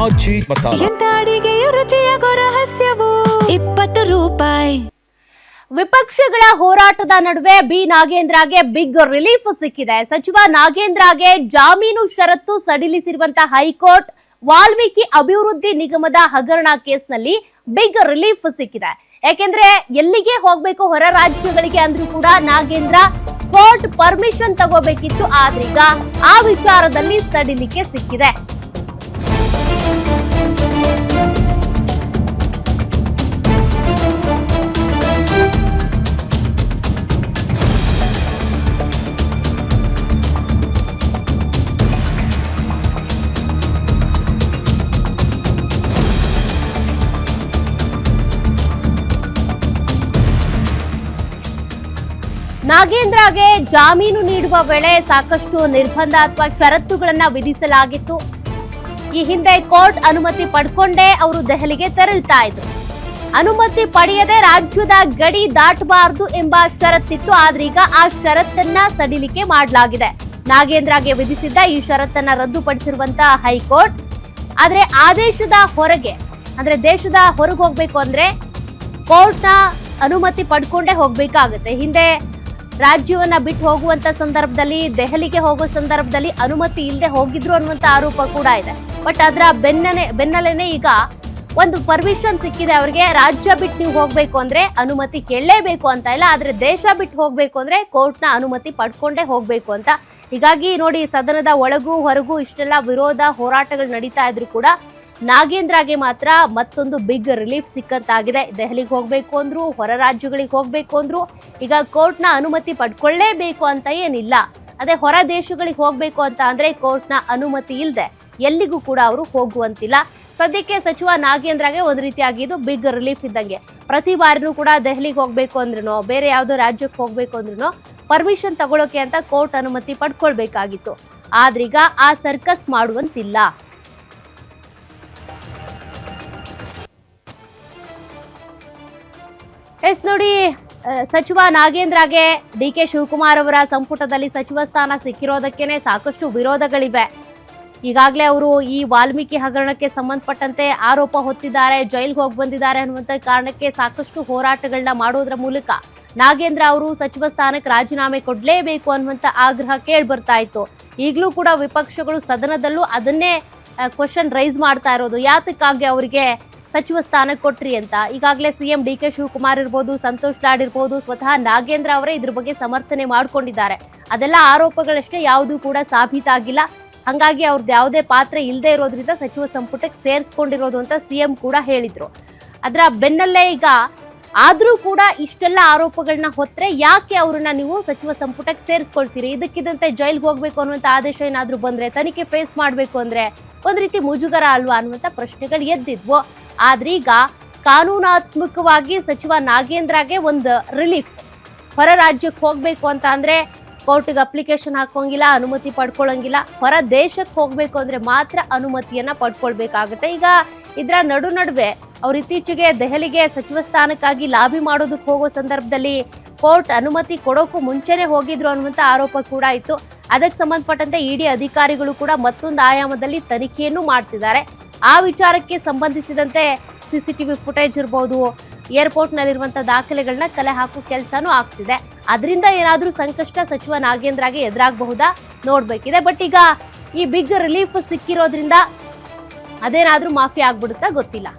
ಆಜಿ ಮಸಾಲ. ಎಂತ ಅಡಿಗೆಯ ರುಚಿಯಾಗೋ ರಹಸ್ಯವು 20 ರೂಪಾಯಿ. ವಿಪಕ್ಷಗಳ ಹೋರಾಟದ ನಡುವೆ ಬಿ ನಾಗೇಂದ್ರಗೆ ಬಿಗ್ ರಿಲೀಫ್ ಸಿಕ್ಕಿದೆ. ಸಚಿವ ನಾಗೇಂದ್ರಗೆ ಜಾಮೀನು ಷರತ್ತು ಸಡಿಲಿಸಿರುವಂತಹ ಹೈಕೋರ್ಟ್ ವಾಲ್ಮೀಕಿ ಅಭಿವೃದ್ಧಿ ನಿಗಮದ ಹಗರಣ ಕೇಸ್ನಲ್ಲಿ ಬಿಗ್ ರಿಲೀಫ್ ಸಿಕ್ಕಿದೆ. ಯಾಕೆಂದ್ರೆ ಎಲ್ಲಿಗೆ ಹೋಗ್ಬೇಕು ಹೊರ ರಾಜ್ಯಗಳಿಗೆ ಅಂದ್ರೂ ಕೂಡ ನಾಗೇಂದ್ರ ಕೋರ್ಟ್ ಪರ್ಮಿಷನ್ ತಗೋಬೇಕಿತ್ತು. ಆದ್ರೀಗ ಆ ವಿಚಾರದಲ್ಲಿ ಸಡಿಲಿಕೆ ಸಿಕ್ಕಿದೆ. ನಾಗೇಂದ್ರಗೆ ಜಾಮೀನು ನೀಡುವ ವೇಳೆ ಸಾಕಷ್ಟು ನಿರ್ಬಂಧ ಅಥವಾ ಷರತ್ತುಗಳನ್ನ ವಿಧಿಸಲಾಗಿತ್ತು. ಈ ಹಿಂದೆ ಕೋರ್ಟ್ ಅನುಮತಿ ಪಡ್ಕೊಂಡೇ ಅವರು ದೆಹಲಿಗೆ ತೆರಳ್ತಾ ಇದ್ರು. ಅನುಮತಿ ಪಡೆಯದೆ ರಾಜ್ಯದ ಗಡಿ ದಾಟಬಾರದು ಎಂಬ ಷರತ್ತಿತ್ತು. ಆದ್ರೀಗ ಆ ಷರತ್ತನ್ನ ಸಡಿಲಿಕೆ ಮಾಡಲಾಗಿದೆ. ನಾಗೇಂದ್ರಗೆ ವಿಧಿಸಿದ್ದ ಈ ಷರತ್ತನ್ನ ರದ್ದುಪಡಿಸಿರುವಂತಹ ಹೈಕೋರ್ಟ್, ಆದ್ರೆ ಆದೇಶದ ಹೊರಗೆ ಅಂದ್ರೆ ದೇಶದ ಹೊರಗೆ ಹೋಗ್ಬೇಕು ಅಂದ್ರೆ ಕೋರ್ಟ್ನ ಅನುಮತಿ ಪಡ್ಕೊಂಡೇ ಹೋಗ್ಬೇಕಾಗುತ್ತೆ. ಹಿಂದೆ ರಾಜ್ಯವನ್ನ ಬಿಟ್ಟು ಹೋಗುವಂತ ಸಂದರ್ಭದಲ್ಲಿ, ದೆಹಲಿಗೆ ಹೋಗುವ ಸಂದರ್ಭದಲ್ಲಿ ಅನುಮತಿ ಇಲ್ಲದೆ ಹೋಗಿದ್ರು ಅನ್ನುವಂತ ಆರೋಪ ಕೂಡ ಇದೆ. ಬಟ್ ಅದರ ಬೆನ್ನಲ್ಲೇನೆ ಈಗ ಒಂದು ಪರ್ಮಿಷನ್ ಸಿಕ್ಕಿದೆ ಅವರಿಗೆ. ರಾಜ್ಯ ಬಿಟ್ಟು ನೀವು ಹೋಗ್ಬೇಕು ಅಂದ್ರೆ ಅನುಮತಿ ಕೇಳಲೇಬೇಕು ಅಂತ ಇಲ್ಲ, ಆದ್ರೆ ದೇಶ ಬಿಟ್ಟು ಹೋಗ್ಬೇಕು ಅಂದ್ರೆ ಕೋರ್ಟ್ನ ಅನುಮತಿ ಪಡ್ಕೊಂಡೇ ಹೋಗ್ಬೇಕು ಅಂತ. ಹೀಗಾಗಿ ನೋಡಿ, ಸದನದ ಒಳಗೂ ಹೊರಗೂ ಇಷ್ಟೆಲ್ಲ ವಿರೋಧ ಹೋರಾಟಗಳು ನಡೀತಾ ಇದ್ರು ಕೂಡ ನಾಗೇಂದ್ರಗೆ ಮಾತ್ರ ಮತ್ತೊಂದು ಬಿಗ್ ರಿಲೀಫ್ ಸಿಕ್ಕಂತಾಗಿದೆ. ದೆಹಲಿಗೆ ಹೋಗ್ಬೇಕು ಅಂದ್ರು, ಹೊರ ರಾಜ್ಯಗಳಿಗೆ ಹೋಗ್ಬೇಕು ಅಂದ್ರು ಈಗ ಕೋರ್ಟ್ನ ಅನುಮತಿ ಪಡ್ಕೊಳ್ಳೇಬೇಕು ಅಂತ ಏನಿಲ್ಲ. ಅದೇ ಹೊರ ದೇಶಗಳಿಗೆ ಹೋಗ್ಬೇಕು ಅಂತ ಅಂದ್ರೆ ಕೋರ್ಟ್ನ ಅನುಮತಿ ಇಲ್ಲದೆ ಎಲ್ಲಿಗೂ ಕೂಡ ಅವರು ಹೋಗುವಂತಿಲ್ಲ. ಸದ್ಯಕ್ಕೆ ಸಚಿವ ನಾಗೇಂದ್ರಗೆ ಒಂದು ರೀತಿಯಾಗಿ ಇದು ಬಿಗ್ ರಿಲೀಫ್ ಇದ್ದಂಗೆ. ಪ್ರತಿ ಬಾರಿನೂ ಕೂಡ ದೆಹಲಿಗೆ ಹೋಗ್ಬೇಕು ಅಂದ್ರೂ, ಬೇರೆ ಯಾವ್ದೋ ರಾಜ್ಯಕ್ಕೆ ಹೋಗ್ಬೇಕು ಅಂದ್ರೂ ಪರ್ಮಿಷನ್ ತಗೊಳ್ಳೋಕೆ ಅಂತ ಕೋರ್ಟ್ ಅನುಮತಿ ಪಡ್ಕೊಳ್ಬೇಕಾಗಿತ್ತು. ಆದ್ರೀಗ ಆ ಸರ್ಕಸ್ ಮಾಡುವಂತಿಲ್ಲ. ನೋಡಿ, ಸಚಿವ ನಾಗೇಂದ್ರಗೆ ಡಿ.ಕೆ. ಶಿವಕುಮಾರ್ ಅವರ ಸಂಪುಟದಲ್ಲಿ ಸಚಿವ ಸ್ಥಾನ ಸಿಕ್ಕಿರೋದಕ್ಕೇನೆ ಸಾಕಷ್ಟು ವಿರೋಧಗಳಿವೆ. ಈಗಾಗಲೇ ಅವರು ಈ ವಾಲ್ಮೀಕಿ ಹಗರಣಕ್ಕೆ ಸಂಬಂಧಪಟ್ಟಂತೆ ಆರೋಪ ಹೊತ್ತಿದ್ದಾರೆ, ಜೈಲ್ಗೆ ಹೋಗಿ ಬಂದಿದ್ದಾರೆ ಅನ್ನುವಂತ ಕಾರಣಕ್ಕೆ ಸಾಕಷ್ಟು ಹೋರಾಟಗಳನ್ನ ಮಾಡೋದ್ರ ಮೂಲಕ ನಾಗೇಂದ್ರ ಅವರು ಸಚಿವ ಸ್ಥಾನಕ್ಕೆ ರಾಜೀನಾಮೆ ಕೊಡ್ಲೇಬೇಕು ಅನ್ನುವಂತ ಆಗ್ರಹ ಕೇಳಿ ಬರ್ತಾ ಇತ್ತು. ಈಗಲೂ ಕೂಡ ವಿಪಕ್ಷಗಳು ಸದನದಲ್ಲೂ ಅದನ್ನೇ ಕ್ವಶನ್ ರೈಸ್ ಮಾಡ್ತಾ ಇರೋದು, ಯಾತಕ್ಕಾಗಿ ಅವರಿಗೆ ಸಚಿವ ಸ್ಥಾನ ಕೊಟ್ರಿ ಅಂತ. ಈಗಾಗಲೇ ಸಿಎಂ ಡಿ.ಕೆ. ಶಿವಕುಮಾರ್ ಇರ್ಬೋದು, ಸಂತೋಷ್ ಲಾಡ್ ಇರ್ಬೋದು, ಸ್ವತಃ ನಾಗೇಂದ್ರ ಅವರೇ ಇದ್ರ ಬಗ್ಗೆ ಸಮರ್ಥನೆ ಮಾಡ್ಕೊಂಡಿದ್ದಾರೆ. ಅದೆಲ್ಲ ಆರೋಪಗಳಷ್ಟೇ, ಯಾವುದೂ ಕೂಡ ಸಾಬೀತಾಗಿಲ್ಲ. ಹಂಗಾಗಿ ಅವ್ರದ್ದು ಯಾವುದೇ ಪಾತ್ರ ಇಲ್ಲದೆ ಇರೋದ್ರಿಂದ ಸಚಿವ ಸಂಪುಟಕ್ಕೆ ಸೇರಿಸ್ಕೊಂಡಿರೋದು ಅಂತ ಸಿಎಂ ಕೂಡ ಹೇಳಿದ್ರು. ಅದರ ಬೆನ್ನಲ್ಲೇ ಈಗ ಆದ್ರೂ ಕೂಡ ಇಷ್ಟೆಲ್ಲ ಆರೋಪಗಳನ್ನ ಹೊತ್ತರೆ ಯಾಕೆ ಅವ್ರನ್ನ ನೀವು ಸಚಿವ ಸಂಪುಟಕ್ಕೆ ಸೇರಿಸ್ಕೊಳ್ತೀರಿ? ಇದಕ್ಕಿದಂತೆ ಜೈಲ್ಗೆ ಹೋಗ್ಬೇಕು ಅನ್ನುವಂಥ ಆದೇಶ ಏನಾದ್ರೂ ಬಂದ್ರೆ, ತನಿಖೆ ಫೇಸ್ ಮಾಡ್ಬೇಕು ಅಂದ್ರೆ ಒಂದ್ ರೀತಿ ಮುಜುಗರ ಅಲ್ವಾ ಅನ್ನುವಂಥ ಪ್ರಶ್ನೆಗಳು ಎದ್ದಿದ್ವು. ಆದ್ರೀಗ ಕಾನೂನಾತ್ಮಕವಾಗಿ ಸಚಿವ ನಾಗೇಂದ್ರಗೆ ಒಂದು ರಿಲೀಫ್. ಹೊರ ರಾಜ್ಯಕ್ಕೆ ಹೋಗ್ಬೇಕು ಅಂತ ಅಂದ್ರೆ ಕೋರ್ಟ್ಗೆ ಅಪ್ಲಿಕೇಶನ್ ಹಾಕೋಂಗಿಲ್ಲ, ಅನುಮತಿ ಪಡ್ಕೊಳ್ಳಂಗಿಲ್ಲ. ಹೊರ ದೇಶಕ್ಕೆ ಹೋಗ್ಬೇಕು ಅಂದ್ರೆ ಮಾತ್ರ ಅನುಮತಿಯನ್ನ ಪಡ್ಕೊಳ್ಬೇಕಾಗುತ್ತೆ. ಈಗ ಇದರ ನಡುವೆ ಅವ್ರು ಇತ್ತೀಚೆಗೆ ದೆಹಲಿಗೆ ಸಚಿವ ಸ್ಥಾನಕ್ಕಾಗಿ ಲಾಬಿ ಮಾಡೋದಕ್ಕೆ ಹೋಗೋ ಸಂದರ್ಭದಲ್ಲಿ ಕೋರ್ಟ್ ಅನುಮತಿ ಕೊಡೋಕ್ಕೂ ಮುಂಚೆನೆ ಹೋಗಿದ್ರು ಅನ್ನುವಂಥ ಆರೋಪ ಕೂಡ ಇತ್ತು. ಅದಕ್ಕೆ ಸಂಬಂಧಪಟ್ಟಂತೆ ಇಡಿ ಅಧಿಕಾರಿಗಳು ಕೂಡ ಮತ್ತೊಂದು ಆಯಾಮದಲ್ಲಿ ತನಿಖೆಯನ್ನು ಮಾಡ್ತಿದ್ದಾರೆ. ಆ ವಿಚಾರಕ್ಕೆ ಸಂಬಂಧಿಸಿದಂತೆ ಸಿಸಿಟಿವಿ ಫುಟೇಜ್ ಇರ್ಬೋದು, ಏರ್ಪೋರ್ಟ್ ನಲ್ಲಿರುವಂತ ದಾಖಲೆಗಳನ್ನ ಕಲೆ ಹಾಕೋ ಕೆಲಸನೂ ಆಗ್ತಿದೆ. ಅದರಿಂದ ಏನಾದ್ರೂ ಸಂಕಷ್ಟ ಸಚಿವ ನಾಗೇಂದ್ರಗೆ ಎದುರಾಗಬಹುದಾ ನೋಡ್ಬೇಕಿದೆ. ಬಟ್ ಈಗ ಈ ಬಿಗ್ ರಿಲೀಫ್ ಸಿಕ್ಕಿರೋದ್ರಿಂದ ಅದೇನಾದ್ರೂ ಮಾಫಿ ಆಗ್ಬಿಡುತ್ತಾ ಗೊತ್ತಿಲ್ಲ.